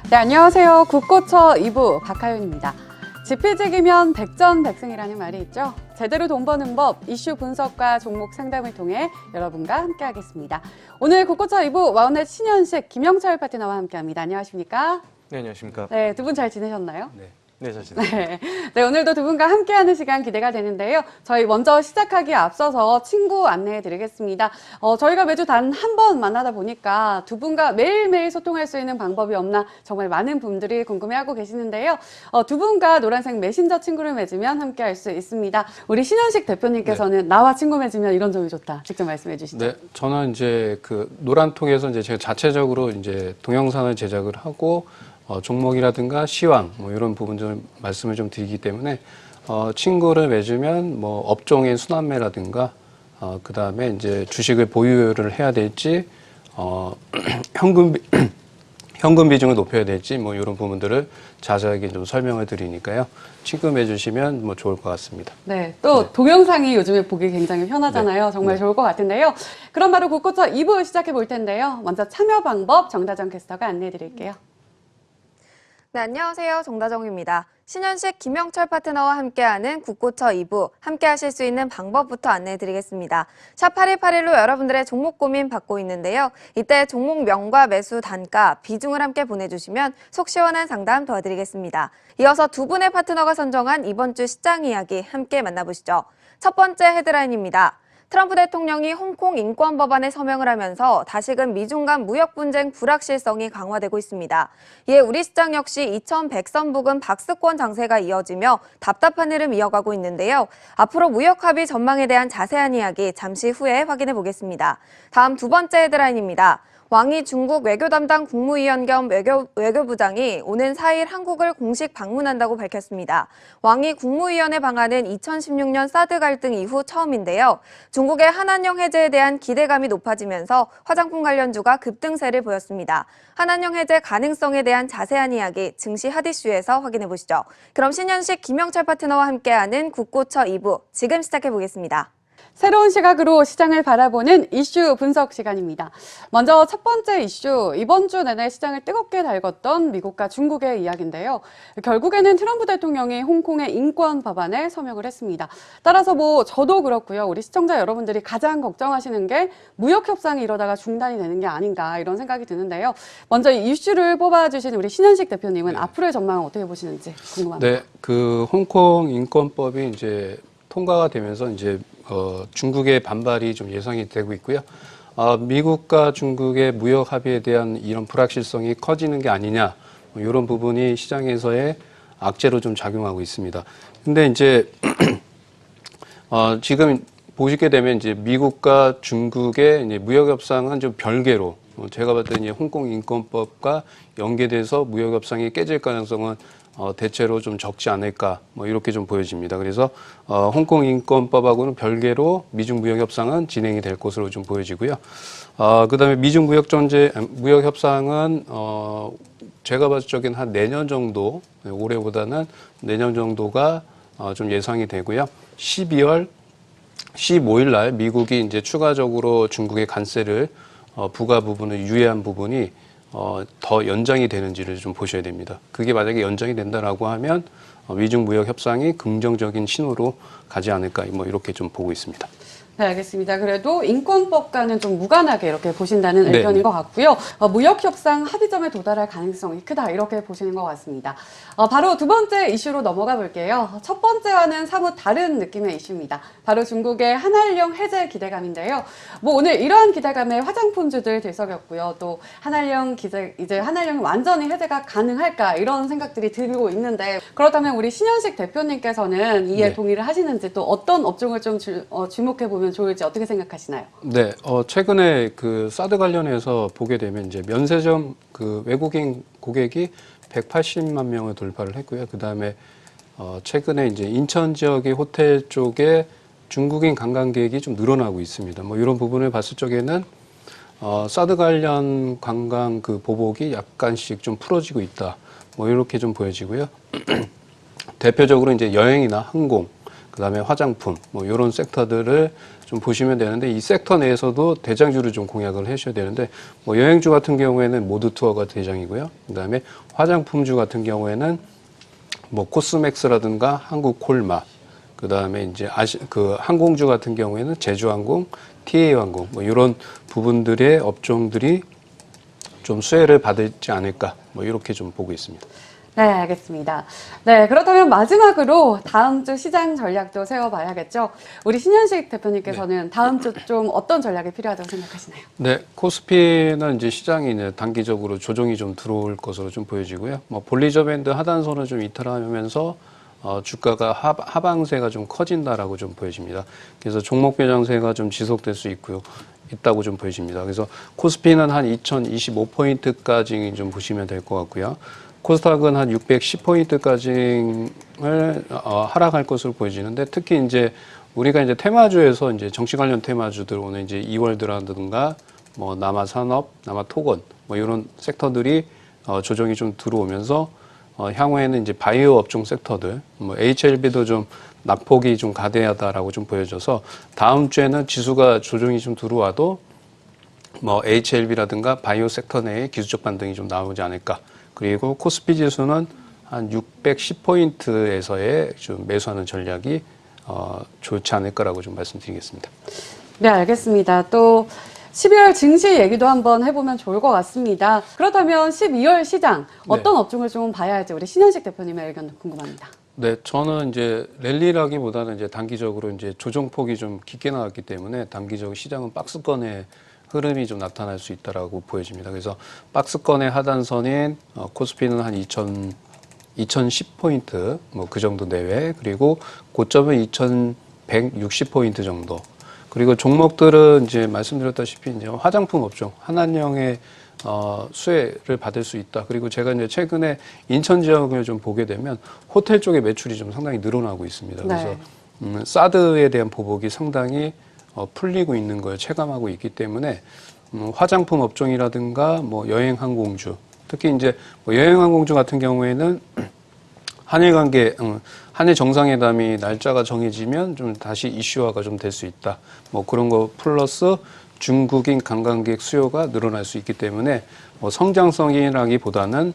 네, 안녕하세요. 국고처 2부 박하윤입니다. 지피지기면 백전백승이라는 말이 있죠. 제대로 돈 버는 법, 이슈 분석과 종목 상담을 통해 여러분과 함께하겠습니다. 오늘 국고처 2부 와우넷 신현식 김영철 파트너와 함께합니다. 안녕하십니까? 네, 안녕하십니까? 네, 두 분 잘 지내셨나요? 네, 잘 지냈습니다. 네, 오늘도 두 분과 함께하는 시간 기대가 되는데요. 저희 먼저 시작하기에 앞서서 친구 안내해 드리겠습니다. 저희가 매주 단 한 번 만나다 보니까 두 분과 매일매일 소통할 수 있는 방법이 없나 정말 많은 분들이 궁금해하고 계시는데요. 두 분과 노란색 메신저 친구를 맺으면 함께할 수 있습니다. 우리 신현식 대표님께서는 나와 친구 맺으면 이런 점이 좋다. 직접 말씀해 주시죠. 네, 저는 이제 그 노란통에서 이제 제가 자체적으로 이제 동영상을 제작을 하고 종목이라든가 시황 뭐 이런 부분들 말씀을 좀 드리기 때문에 친구를 맺으면 뭐 업종의 순환매라든가 그 다음에 이제 주식을 보유를 해야 될지 현금 비중을 높여야 될지 뭐 이런 부분들을 자세하게 좀 설명을 드리니까요. 친구 맺으시면 뭐 좋을 것 같습니다. 네, 또 동영상이 요즘에 보기 굉장히 편하잖아요. 정말 좋을 것 같은데요. 그럼 바로 국고처 2부 시작해 볼 텐데요. 먼저 참여 방법 정다정 캐스터가 안내해 드릴게요. 네, 안녕하세요. 정다정입니다. 신현식 김영철 파트너와 함께하는 국고처 2부, 함께하실 수 있는 방법부터 안내해드리겠습니다. 샵 8181로 여러분들의 종목 고민 받고 있는데요. 이때 종목명과 매수 단가, 비중을 함께 보내주시면 속 시원한 상담 도와드리겠습니다. 이어서 두 분의 파트너가 선정한 이번 주 시장 이야기 함께 만나보시죠. 첫 번째 헤드라인입니다. 트럼프 대통령이 홍콩 인권법안에 서명을 하면서 다시금 미중 간 무역 분쟁 불확실성이 강화되고 있습니다. 이에 우리 시장 역시 2100선 부근 박스권 장세가 이어지며 답답한 흐름 이어가고 있는데요. 앞으로 무역 합의 전망에 대한 자세한 이야기 잠시 후에 확인해 보겠습니다. 다음 두 번째 헤드라인입니다. 왕이 중국 외교 담당 국무위원 겸 외교부장이 오는 4일 한국을 공식 방문한다고 밝혔습니다. 왕이 국무위원의 방한은 2016년 사드 갈등 이후 처음인데요. 중국의 한한령 해제에 대한 기대감이 높아지면서 화장품 관련주가 급등세를 보였습니다. 한한령 해제 가능성에 대한 자세한 이야기 증시 핫이슈에서 확인해 보시죠. 그럼 신현식 김영철 파트너와 함께하는 국고처 2부 지금 시작해 보겠습니다. 새로운 시각으로 시장을 바라보는 이슈 분석 시간입니다. 먼저 첫 번째 이슈, 이번 주 내내 시장을 뜨겁게 달궜던 미국과 중국의 이야기인데요. 결국에는 트럼프 대통령이 홍콩의 인권 법안에 서명을 했습니다. 따라서 저도 그렇고요. 우리 시청자 여러분들이 가장 걱정하시는 게 무역 협상이 이러다가 중단이 되는 게 아닌가 이런 생각이 드는데요. 먼저 이 이슈를 뽑아주신 우리 신현식 대표님은 앞으로의 전망을 어떻게 보시는지 궁금합니다. 네, 그 홍콩 인권법이 이제 통과가 되면서 이제 중국의 반발이 좀 예상이 되고 있고요. 미국과 중국의 무역 합의에 대한 이런 불확실성이 커지는 게 아니냐, 뭐 이런 부분이 시장에서의 악재로 좀 작용하고 있습니다. 근데 이제 지금 보시게 되면 이제 미국과 중국의 이제 무역 협상은 좀 별개로 제가 봤을 때 이제 홍콩 인권법과 연계돼서 무역 협상이 깨질 가능성은 대체로 좀 적지 않을까 뭐 이렇게 좀 보여집니다. 그래서 홍콩 인권법하고는 별개로 미중 무역 협상은 진행이 될 것으로 좀 보여지고요. 그다음에 미중 무역 협상은 제가 봤을 적엔 한 내년 정도, 올해보다는 내년 정도가 좀 예상이 되고요. 12월 15일 날 미국이 이제 추가적으로 중국의 관세를 부과 부분을 유예한 부분이 더 연장이 되는지를 좀 보셔야 됩니다. 그게 만약에 연장이 된다라고 하면 미중 무역 협상이 긍정적인 신호로 가지 않을까 뭐 이렇게 좀 보고 있습니다. 네, 알겠습니다. 그래도 인권법과는 좀 무관하게 이렇게 보신다는 의견인 것 같고요. 무역협상 합의점에 도달할 가능성이 크다 이렇게 보시는 것 같습니다. 바로 두 번째 이슈로 넘어가 볼게요. 첫 번째와는 사뭇 다른 느낌의 이슈입니다. 바로 중국의 한한령 해제 기대감인데요. 오늘 이러한 기대감에 화장품주들 들썩였고요. 또 이제 한한령이 완전히 해제가 가능할까 이런 생각들이 들고 있는데 그렇다면 우리 신현식 대표님께서는 이에 동의를 하시는지 또 어떤 업종을 좀 주목해 보면 좋을지 어떻게 생각하시나요? 네, 최근에 그 사드 관련해서 보게 되면 이제 면세점 그 외국인 고객이 180만 명을 돌파를 했고요. 그 다음에 최근에 이제 인천 지역의 호텔 쪽에 중국인 관광객이 좀 늘어나고 있습니다. 뭐 이런 부분을 봤을 적에는 사드 관련 관광 그 보복이 약간씩 좀 풀어지고 있다. 뭐 이렇게 좀 보여지고요. 대표적으로 이제 여행이나 항공, 그다음에 화장품, 뭐 이런 섹터들을 좀 보시면 되는데 이 섹터 내에서도 대장주를 좀 공략을 하셔야 되는데 뭐 여행주 같은 경우에는 모드 투어가 대장이고요. 그다음에 화장품주 같은 경우에는 뭐 코스맥스라든가 한국콜마, 그다음에 이제 그 항공주 같은 경우에는 제주항공, TA항공 뭐 이런 부분들의 업종들이 좀 수혜를 받지 않을까 뭐 이렇게 좀 보고 있습니다. 네, 알겠습니다. 네, 그렇다면 마지막으로 다음 주 시장 전략도 세워봐야겠죠. 우리 신현식 대표님께서는 다음 주 좀 어떤 전략이 필요하다고 생각하시나요? 네, 코스피는 이제 시장이 이제 단기적으로 조정이 좀 들어올 것으로 좀 보여지고요. 뭐 볼리저 밴드 하단선을 좀 이탈하면서 주가가 하방세가 좀 커진다라고 좀 보여집니다. 그래서 종목 배정세가 좀 지속될 수 있다고 좀 보여집니다. 그래서 코스피는 한 2025포인트까지 좀 보시면 될 것 같고요. 코스닥은 한 610포인트까지를 하락할 것으로 보여지는데 특히 이제 우리가 이제 테마주에서 이제 정치 관련 테마주들 오늘 이제 이월드라든가 뭐 남아산업, 남아토건 뭐 이런 섹터들이 조정이 좀 들어오면서 향후에는 이제 바이오 업종 섹터들, 뭐 HLB도 좀 낙폭이 좀 가대하다라고 좀 보여져서 다음 주에는 지수가 조정이 좀 들어와도 뭐 HLB라든가 바이오 섹터 내에 기술적 반등이 좀 나오지 않을까. 그리고 코스피 지수는 한 610포인트에서의 좀 매수하는 전략이 좋지 않을 거라고 좀 말씀드리겠습니다. 네, 알겠습니다. 또 12월 증시 얘기도 한번 해보면 좋을 것 같습니다. 그렇다면 12월 시장 어떤 업종을 좀 봐야 할지 우리 신현식 대표님의 의견 궁금합니다. 네, 저는 이제 랠리라기보다는 이제 단기적으로 이제 조정폭이 좀 깊게 나왔기 때문에 단기적으로 시장은 박스권의 흐름이 좀 나타날 수 있다라고 보여집니다. 그래서 박스권의 하단선인 코스피는 한 2010포인트 뭐 그 정도 내외, 그리고 고점은 2160포인트 정도. 그리고 종목들은 이제 말씀드렸다시피 이제 화장품 업종 한한령의 수혜를 받을 수 있다. 그리고 제가 이제 최근에 인천 지역을 좀 보게 되면 호텔 쪽의 매출이 좀 상당히 늘어나고 있습니다. 그래서 사드에 대한 보복이 상당히 풀리고 있는 걸 체감하고 있기 때문에 화장품 업종이라든가 뭐 여행 항공주, 특히 이제 뭐 여행 항공주 같은 경우에는 한일 관계, 한일 정상회담이 날짜가 정해지면 좀 다시 이슈화가 좀 될 수 있다. 뭐 그런 거 플러스 중국인 관광객 수요가 늘어날 수 있기 때문에 뭐 성장성이라기보다는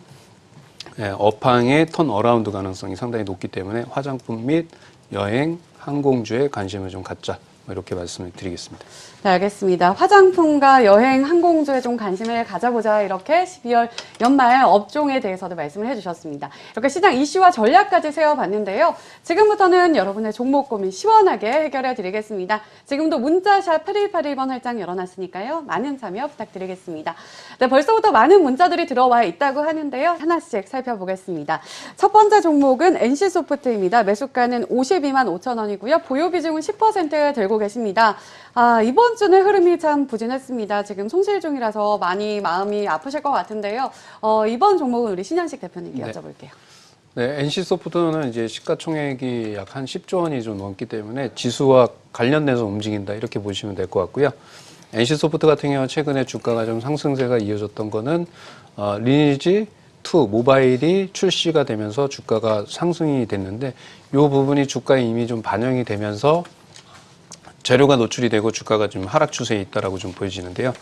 업황의 턴 어라운드 가능성이 상당히 높기 때문에 화장품 및 여행, 항공주에 관심을 좀 갖자. 이렇게 말씀을 드리겠습니다. 네, 알겠습니다. 화장품과 여행, 항공주에 좀 관심을 가져보자 이렇게 12월 연말 업종에 대해서도 말씀을 해주셨습니다. 이렇게 시장 이슈와 전략까지 세워봤는데요. 지금부터는 여러분의 종목 고민 시원하게 해결해 드리겠습니다. 지금도 문자샵 8181번 활짝 열어놨으니까요. 많은 참여 부탁드리겠습니다. 네, 벌써부터 많은 문자들이 들어와 있다고 하는데요. 하나씩 살펴보겠습니다. 첫 번째 종목은 NC소프트입니다. 매수가는 52만 5천 원이고요. 보유 비중은 10% 들고 계십니다. 이번 주는 흐름이 참 부진했습니다. 지금 손실 중이라서 많이 마음이 아프실 것 같은데요. 이번 종목은 우리 신현식 대표님께 여쭤볼게요. 네, NC소프트는 이제 시가총액이 약 한 10조 원이 좀 넘기 때문에 지수와 관련돼서 움직인다 이렇게 보시면 될 것 같고요. NC소프트 같은 경우 최근에 주가가 좀 상승세가 이어졌던 거는 리니지 2 모바일이 출시가 되면서 주가가 상승이 됐는데 이 부분이 주가에 이미 좀 반영이 되면서 재료가 노출이 되고 주가가 좀 하락 추세에 있다라고 좀 보여지는데요.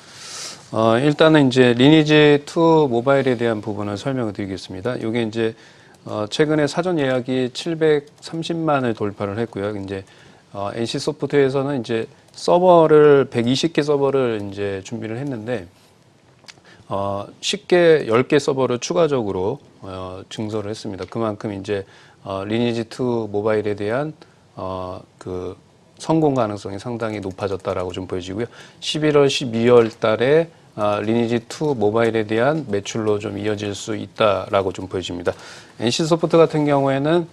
일단은 이제 리니지 2 모바일에 대한 부분을 설명을 드리겠습니다. 이게 이제 최근에 사전 예약이 730만을 돌파를 했고요. 이제 NC 소프트에서는 이제 서버를 120개 서버를 이제 준비를 했는데 쉽게 10개 서버를 추가적으로 증설을 했습니다. 그만큼 이제 리니지 2 모바일에 대한 그 성공 가능성이 상당히 높아졌다라고 좀 보여지고요. 11월, 12월 달에 리니지 2 모바일에 대한 매출로 좀 이어질 수 있다라고 좀 보여집니다. NC소프트 같은 경우에는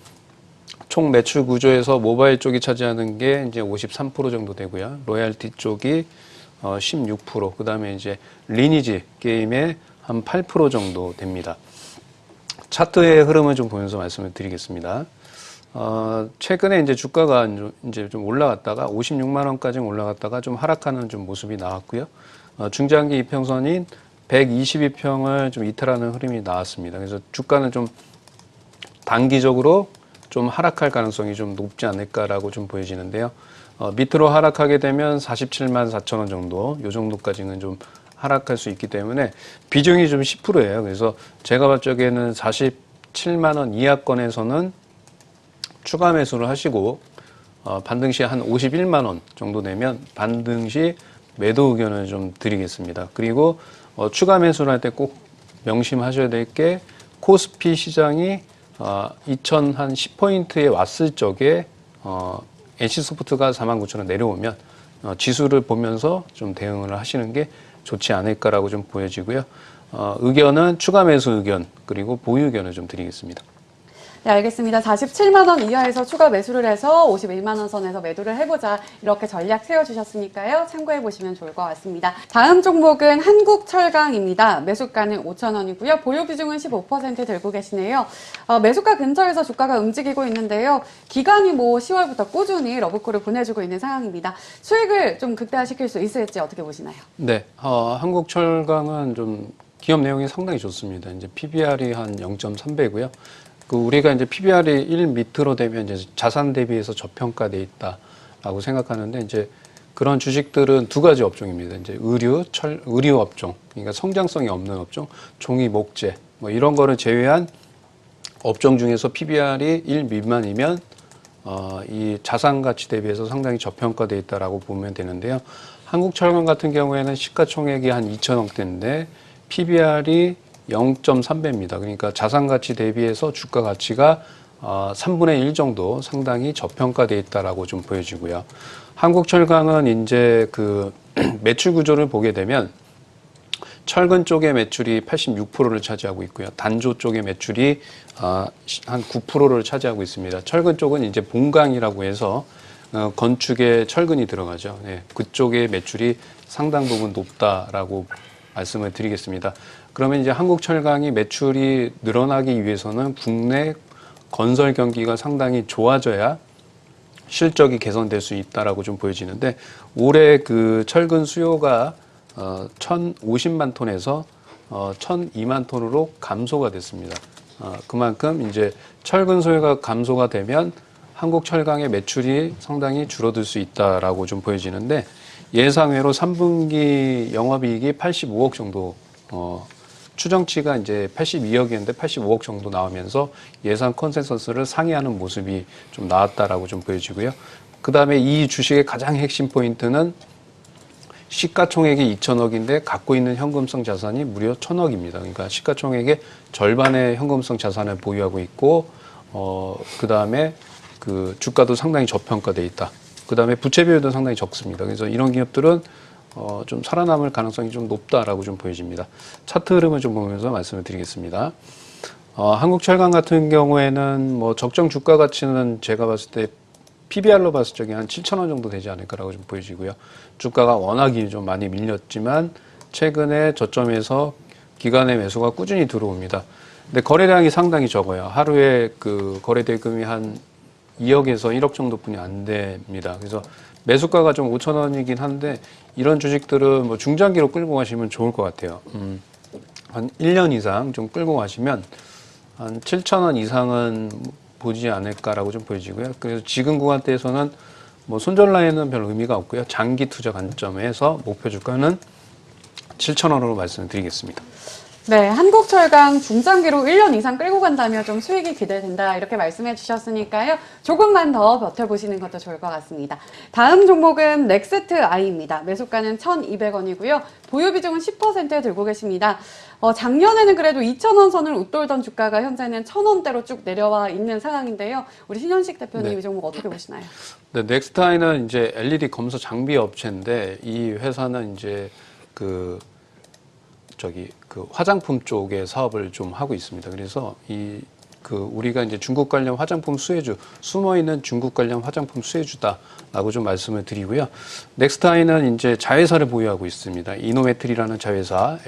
총 매출 구조에서 모바일 쪽이 차지하는 게 이제 53% 정도 되고요. 로얄티 쪽이 16%, 그 다음에 이제 리니지 게임의 한 8% 정도 됩니다. 차트의 흐름을 좀 보면서 말씀을 드리겠습니다. 최근에 이제 주가가 이제 좀 올라갔다가 56만 원까지 올라갔다가 좀 하락하는 좀 모습이 나왔고요. 중장기 이평선인 122평을 좀 이탈하는 흐름이 나왔습니다. 그래서 주가는 좀 단기적으로 좀 하락할 가능성이 좀 높지 않을까라고 좀 보여지는데요. 밑으로 하락하게 되면 47만 4천 원 정도, 요 정도까지는 좀 하락할 수 있기 때문에 비중이 좀 10%예요. 그래서 제가 봤을 적에는 47만 원 이하권에서는 추가 매수를 하시고 반등 시 한 51만 원 정도 되면 반등 시 매도 의견을 좀 드리겠습니다. 그리고 추가 매수를 할 때 꼭 명심하셔야 될 게 코스피 시장이 2010포인트에 왔을 적에 NC소프트가 49,000원 내려오면 지수를 보면서 좀 대응을 하시는 게 좋지 않을까라고 좀 보여지고요. 의견은 추가 매수 의견 그리고 보유 의견을 좀 드리겠습니다. 네, 알겠습니다. 47만 원 이하에서 추가 매수를 해서 51만 원 선에서 매도를 해보자 이렇게 전략 세워주셨으니까요. 참고해 보시면 좋을 것 같습니다. 다음 종목은 한국철강입니다. 매수가는 5천 원이고요. 보유 비중은 15% 들고 계시네요. 매수가 근처에서 주가가 움직이고 있는데요. 기간이 10월부터 꾸준히 러브콜을 보내주고 있는 상황입니다. 수익을 좀 극대화시킬 수 있을지 어떻게 보시나요? 네, 한국철강은 좀 기업 내용이 상당히 좋습니다. 이제 PBR이 한 0.3배고요. 우리가 이제 PBR이 1 밑으로 되면 이제 자산 대비해서 저평가돼 있다라고 생각하는데 이제 그런 주식들은 두 가지 업종입니다. 이제 의류 업종, 그러니까 성장성이 없는 업종, 종이 목재 뭐 이런 거를 제외한 업종 중에서 PBR이 1 미만이면 이 자산 가치 대비해서 상당히 저평가돼 있다라고 보면 되는데요. 한국철강 같은 경우에는 시가총액이 한 2천억대인데 PBR이 0.3배입니다. 그러니까 자산 가치 대비해서 주가 가치가 3분의 1 정도 상당히 저평가되어 있다라고 좀 보여지고요. 한국철강은 이제 그 매출 구조를 보게 되면 철근 쪽의 매출이 86%를 차지하고 있고요. 단조 쪽의 매출이 한 9%를 차지하고 있습니다. 철근 쪽은 이제 본강이라고 해서 건축에 철근이 들어가죠. 네, 그쪽의 매출이 상당 부분 높다라고 말씀을 드리겠습니다. 그러면 이제 한국철강이 매출이 늘어나기 위해서는 국내 건설 경기가 상당히 좋아져야 실적이 개선될 수 있다라고 좀 보여지는데 올해 그 철근 수요가 1,050만 톤에서 1,002만 톤으로 감소가 됐습니다. 그만큼 이제 철근 수요가 감소가 되면 한국철강의 매출이 상당히 줄어들 수 있다라고 좀 보여지는데 예상외로 3분기 영업이익이 85억 정도 추정치가 이제 82억이었는데 85억 정도 나오면서 예상 컨센서스를 상회하는 모습이 좀 나왔다라고 좀 보여지고요. 그 다음에 이 주식의 가장 핵심 포인트는 시가총액이 2천억인데 갖고 있는 현금성 자산이 무려 1,000억입니다. 그러니까 시가총액의 절반의 현금성 자산을 보유하고 있고, 그 다음에 그 주가도 상당히 저평가돼 있다. 그 다음에 부채 비율도 상당히 적습니다. 그래서 이런 기업들은 좀 살아남을 가능성이 좀 높다라고 좀 보여집니다. 차트 흐름을 좀 보면서 말씀을 드리겠습니다. 한국철강 같은 경우에는 뭐 적정 주가 가치는 제가 봤을 때 PBR로 봤을 적에 한 7,000원 정도 되지 않을까라고 좀 보여지고요. 주가가 워낙이 좀 많이 밀렸지만 최근에 저점에서 기관의 매수가 꾸준히 들어옵니다. 근데 거래량이 상당히 적어요. 하루에 그 거래 대금이 한 2억에서 1억 정도뿐이 안 됩니다. 그래서 매수가가 좀 5,000원이긴 한데 이런 주식들은 뭐 중장기로 끌고 가시면 좋을 것 같아요. 한 1년 이상 좀 끌고 가시면 한 7,000원 이상은 보지 않을까라고 좀 보여지고요. 그래서 지금 구간대에서는 뭐 손절 라인은 별 의미가 없고요. 장기 투자 관점에서 목표 주가는 7,000원으로 말씀을 드리겠습니다. 네, 한국철강 중장기로 1년 이상 끌고 간다면 좀 수익이 기대된다 이렇게 말씀해 주셨으니까요. 조금만 더 버텨보시는 것도 좋을 것 같습니다. 다음 종목은 넥스트아이입니다. 매수가는 1,200원이고요. 보유 비중은 10%에 들고 계십니다. 작년에는 그래도 2,000원 선을 웃돌던 주가가 현재는 1,000원대로 쭉 내려와 있는 상황인데요. 우리 신현식 대표님 네. 이 종목 어떻게 보시나요? 네, 넥스트아이는 이제 LED 검사 장비 업체인데 이 회사는 이제 그 화장품 쪽의 사업을 좀 하고 있습니다. 그래서 우리가 이제 중국 관련 화장품 수혜주, 숨어 있는 중국 관련 화장품 수혜주다라고 좀 말씀을 드리고요. 넥스트아이는 이제 자회사를 보유하고 있습니다. 이노메트리라는 자회사,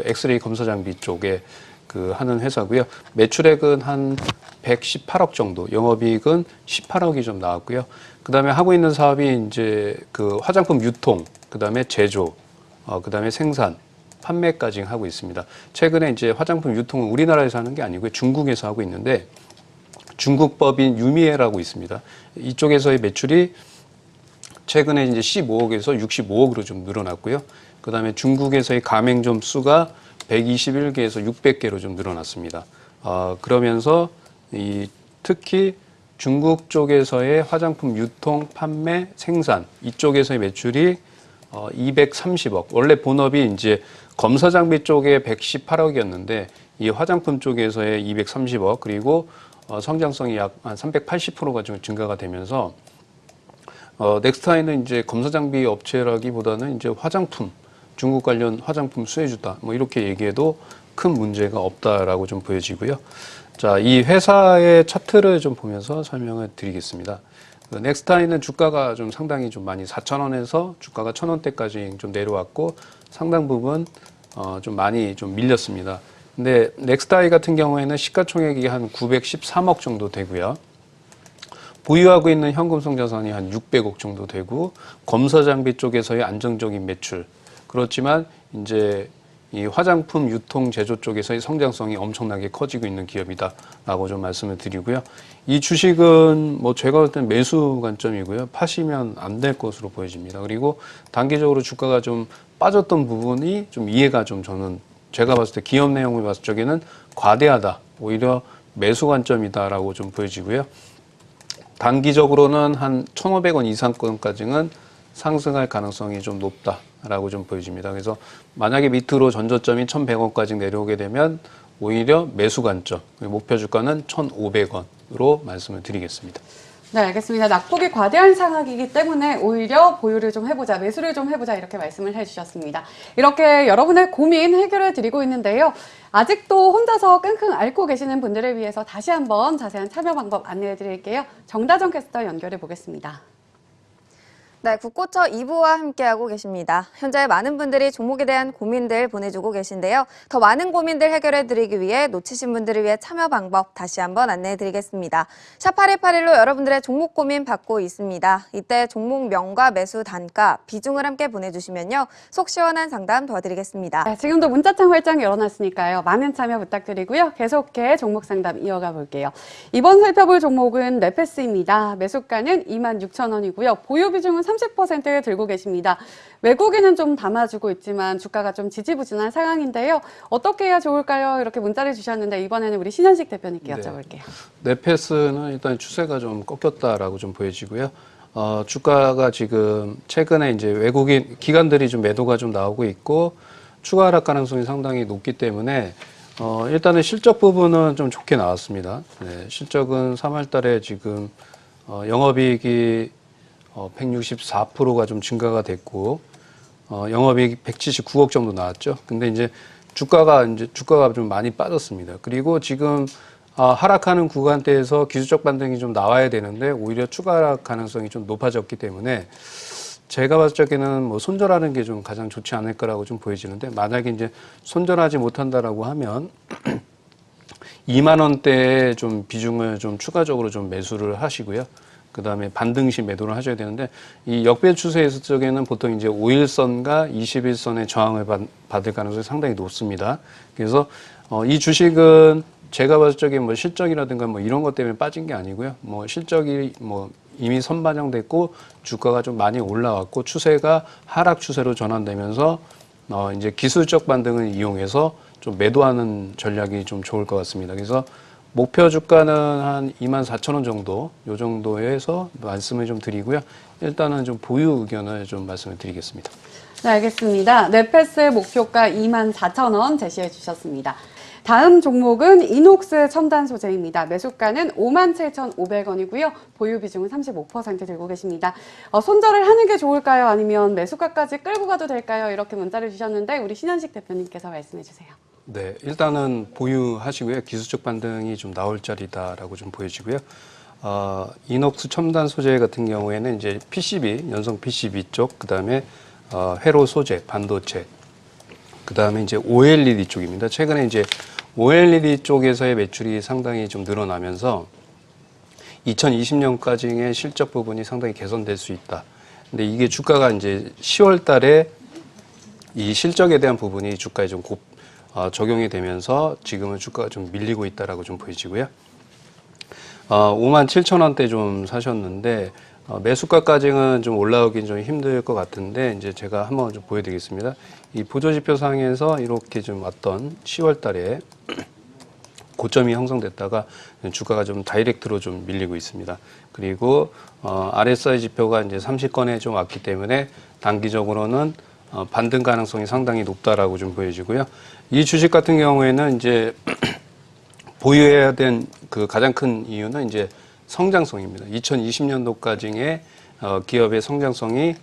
엑스레이 검사 장비 쪽에 하는 회사고요. 매출액은 한 118억 정도, 영업이익은 18억이 좀 나왔고요. 그 다음에 하고 있는 사업이 이제 화장품 유통, 그 다음에 제조, 그 다음에 생산, 판매까지 하고 있습니다. 최근에 이제 화장품 유통은 우리나라에서 하는 게 아니고요. 중국에서 하고 있는데 중국 법인 유미에라고 있습니다. 이쪽에서의 매출이 최근에 이제 15억에서 65억으로 좀 늘어났고요. 그 다음에 중국에서의 가맹점 수가 121개에서 600개로 좀 늘어났습니다. 그러면서 특히 중국 쪽에서의 화장품 유통, 판매, 생산 이쪽에서의 매출이 230억. 원래 본업이 이제 검사 장비 쪽에 118억이었는데 이 화장품 쪽에서의 230억 그리고 성장성이 약 한 380%가 좀 증가가 되면서 넥스타이는 이제 검사 장비 업체라기보다는 이제 화장품, 중국 관련 화장품 수혜주다. 뭐 이렇게 얘기해도 큰 문제가 없다라고 좀 보여지고요. 자, 이 회사의 차트를 좀 보면서 설명을 드리겠습니다. 넥스타이는 주가가 좀 상당히 좀 많이 4,000원에서 주가가 1,000원대까지 좀 내려왔고 상당 부분 좀 많이 좀 밀렸습니다. 근데 넥스타이 같은 경우에는 시가총액이 한 913억 정도 되고요. 보유하고 있는 현금성 자산이 한 600억 정도 되고 검사 장비 쪽에서의 안정적인 매출. 그렇지만 이제 이 화장품 유통 제조 쪽에서의 성장성이 엄청나게 커지고 있는 기업이다라고 좀 말씀을 드리고요. 이 주식은 뭐 제가 볼 때는 매수 관점이고요. 파시면 안 될 것으로 보여집니다. 그리고 단기적으로 주가가 좀 빠졌던 부분이 좀 이해가 좀 저는 제가 봤을 때 기업 내용을 봤을 적에는 과대하다. 오히려 매수 관점이다라고 좀 보여지고요. 단기적으로는 한 1,500원 이상권까지는 상승할 가능성이 좀 높다라고 좀 보여집니다. 그래서 만약에 밑으로 전저점이 1,100원까지 내려오게 되면 오히려 매수 관점, 목표 주가는 1,500원으로 말씀을 드리겠습니다. 네, 알겠습니다. 낙폭이 과대한 상황이기 때문에 오히려 보유를 좀 해보자, 매수를 좀 해보자 이렇게 말씀을 해주셨습니다. 이렇게 여러분의 고민 해결해 드리고 있는데요. 아직도 혼자서 끙끙 앓고 계시는 분들을 위해서 다시 한번 자세한 참여 방법 안내해 드릴게요. 정다정 캐스터 연결해 보겠습니다. 네, 국고처 2부와 함께하고 계십니다. 현재 많은 분들이 종목에 대한 고민들 보내주고 계신데요. 더 많은 고민들 해결해드리기 위해 놓치신 분들을 위해 참여 방법 다시 한번 안내해드리겠습니다. 샵8181로 여러분들의 종목 고민 받고 있습니다. 이때 종목명과 매수 단가, 비중을 함께 보내주시면요. 속 시원한 상담 도와드리겠습니다. 네, 지금도 문자창 활짝 열어놨으니까요. 많은 참여 부탁드리고요. 계속해 종목 상담 이어가 볼게요. 이번 살펴볼 종목은 네페스입니다. 매수가는 26,000원이고요. 보유 비중은 30% 들고 계십니다. 외국인은 좀 담아주고 있지만 주가가 좀 지지부진한 상황인데요. 어떻게 해야 좋을까요? 이렇게 문자를 주셨는데 이번에는 우리 신현식 대표님께 여쭤볼게요. 네페스는 일단 추세가 좀 꺾였다라고 좀 보여지고요. 주가가 지금 최근에 이제 외국인 기관들이 좀 매도가 좀 나오고 있고 추가 하락 가능성이 상당히 높기 때문에 일단은 실적 부분은 좀 좋게 나왔습니다. 네, 실적은 3월 달에 지금 영업이익이 164%가 좀 증가가 됐고, 영업이익이 179억 정도 나왔죠. 근데 이제 주가가 좀 많이 빠졌습니다. 그리고 지금 하락하는 구간대에서 기술적 반등이 좀 나와야 되는데 오히려 추가 하락 가능성이 좀 높아졌기 때문에 제가 봤을 적에는 뭐 손절하는 게 좀 가장 좋지 않을까라고 좀 보여지는데 만약에 이제 손절하지 못한다라고 하면 2만 원대에 좀 비중을 좀 추가적으로 좀 매수를 하시고요. 그 다음에 반등시 매도를 하셔야 되는데 이 역배 추세에서 쪽에는 보통 이제 5일선과 21선의 저항을 받을 가능성이 상당히 높습니다. 그래서 이 주식은 제가 봤을 적에 뭐 실적이라든가 뭐 이런 것 때문에 빠진 게 아니고요. 뭐 실적이 뭐 이미 선반영됐고 주가가 좀 많이 올라왔고 추세가 하락 추세로 전환되면서 이제 기술적 반등을 이용해서 좀 매도하는 전략이 좀 좋을 것 같습니다. 그래서 목표 주가는 한 24,000원 정도, 요 정도에서 말씀을 좀 드리고요. 일단은 좀 보유 의견을 좀 말씀을 드리겠습니다. 네, 알겠습니다. 네페스의 목표가 24,000원 제시해 주셨습니다. 다음 종목은 이녹스 첨단 소재입니다. 매수가는 57,500원이고요. 보유 비중은 35% 들고 계십니다. 손절을 하는 게 좋을까요? 아니면 매수가까지 끌고 가도 될까요? 이렇게 문자를 주셨는데 우리 신현식 대표님께서 말씀해 주세요. 네, 일단은 보유하시고요. 기술적 반등이 좀 나올 자리다라고 좀 보여지고요. 이녹스 첨단 소재 같은 경우에는 이제 PCB, 연성 PCB 쪽, 그 다음에 회로 소재, 반도체, 그 다음에 이제 OLED 쪽입니다. 최근에 이제 OLED 쪽에서의 매출이 상당히 좀 늘어나면서 2020년까지의 실적 부분이 상당히 개선될 수 있다. 근데 이게 주가가 이제 10월 달에 이 실적에 대한 부분이 주가에 좀 적용이 되면서 지금은 주가가 좀 밀리고 있다라고 좀 보여지고요. 57,000원대 좀 사셨는데 매수가까지는 좀 올라오긴 좀 힘들 것 같은데 이제 제가 한번 좀 보여드리겠습니다. 이 보조지표상에서 이렇게 좀 왔던 10월 달에 고점이 형성됐다가 주가가 좀 다이렉트로 좀 밀리고 있습니다. 그리고 RSI 지표가 이제 30건에 좀 왔기 때문에 단기적으로는 반등 가능성이 상당히 높다라고 좀 보여지고요. 이 주식 같은 경우에는 이제 보유해야 된 그 가장 큰 이유는 이제 성장성입니다. 2020년도까지의 기업의 성장성이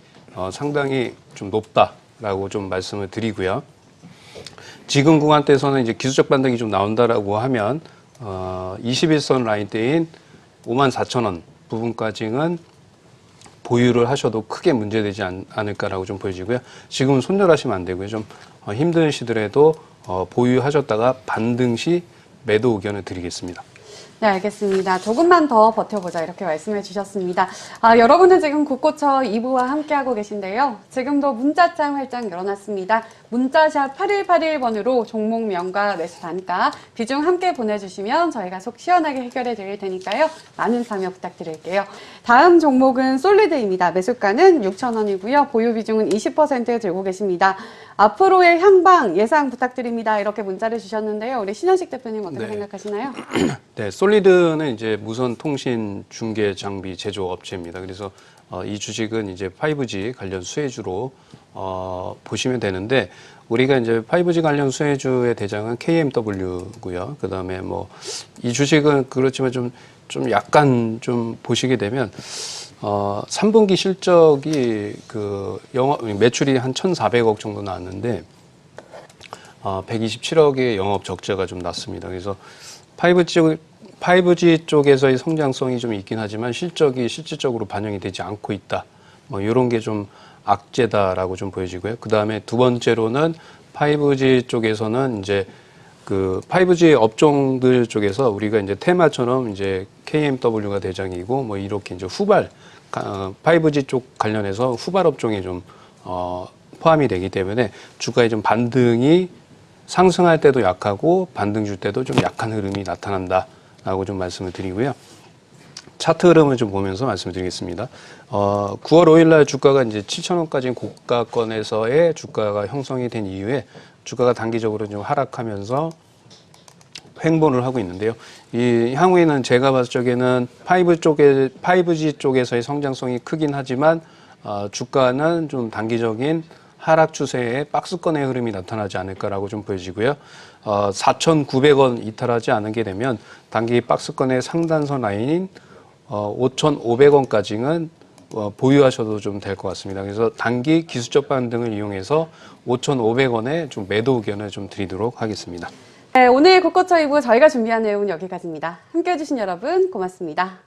상당히 좀 높다라고 좀 말씀을 드리고요. 지금 구간대에서는 이제 기술적 반등이 좀 나온다라고 하면 21선 라인대인 54,000원 부분까지는 보유를 하셔도 크게 문제되지 않을까라고 좀 보여지고요. 지금은 손절하시면 안 되고요. 좀 힘드시더라도 보유하셨다가 반등 시 매도 의견을 드리겠습니다. 네, 알겠습니다. 조금만 더 버텨보자 이렇게 말씀해 주셨습니다. 여러분은 지금 국고처 2부와 함께하고 계신데요. 지금도 문자창 활짝 열어놨습니다. 문자샵 8181번으로 종목명과 매수 단가, 비중 함께 보내주시면 저희가 속 시원하게 해결해 드릴 테니까요. 많은 참여 부탁드릴게요. 다음 종목은 솔리드입니다. 매수가는 6,000원이고요. 보유 비중은 20% 들고 계십니다. 앞으로의 향방 예상 부탁드립니다. 이렇게 문자를 주셨는데요. 우리 신현식 대표님 어떻게 생각하시나요? 네, 솔리드는 이제 무선 통신 중계 장비 제조 업체입니다. 그래서 이 주식은 이제 5G 관련 수혜주로 보시면 되는데 우리가 이제 5G 관련 수혜주의 대장은 KMW고요. 그다음에 뭐 이 주식은 그렇지만 좀 약간 좀 보시게 되면 3분기 실적이 그 매출이 한 1,400억 정도 나왔는데 127억의 영업 적자가 좀 났습니다. 그래서 5G 쪽에서의 성장성이 좀 있긴 하지만 실적이 실질적으로 반영이 되지 않고 있다. 뭐 이런 게 좀 악재다라고 좀 보여지고요. 그 다음에 두 번째로는 5G 쪽에서는 이제 그 5G 업종들 쪽에서 우리가 이제 테마처럼 이제 KMW가 대장이고 뭐 이렇게 이제 5G 쪽 관련해서 후발 업종에 좀 포함이 되기 때문에 주가의 좀 반등이 상승할 때도 약하고 반등 줄 때도 좀 약한 흐름이 나타난다라고 좀 말씀을 드리고요. 차트 흐름을 좀 보면서 말씀드리겠습니다. 9월 5일 날 주가가 이제 7,000원까지 고가권에서의 주가가 형성이 된 이후에 주가가 단기적으로 좀 하락하면서 횡보를 하고 있는데요. 이 향후에는 제가 봤을 적에는 5G 쪽에서의 성장성이 크긴 하지만 주가는 좀 단기적인 하락 추세에 박스권의 흐름이 나타나지 않을까라고 좀 보여지고요. 4,900원 이탈하지 않게 되면 단기 박스권의 상단선 라인인 5,500원까지는 보유하셔도 좀 될 것 같습니다. 그래서 단기 기술적 반등을 이용해서 5,500원에 좀 매도 의견을 좀 드리도록 하겠습니다. 네, 오늘 국고처 2부 저희가 준비한 내용은 여기까지입니다. 함께해 주신 여러분 고맙습니다.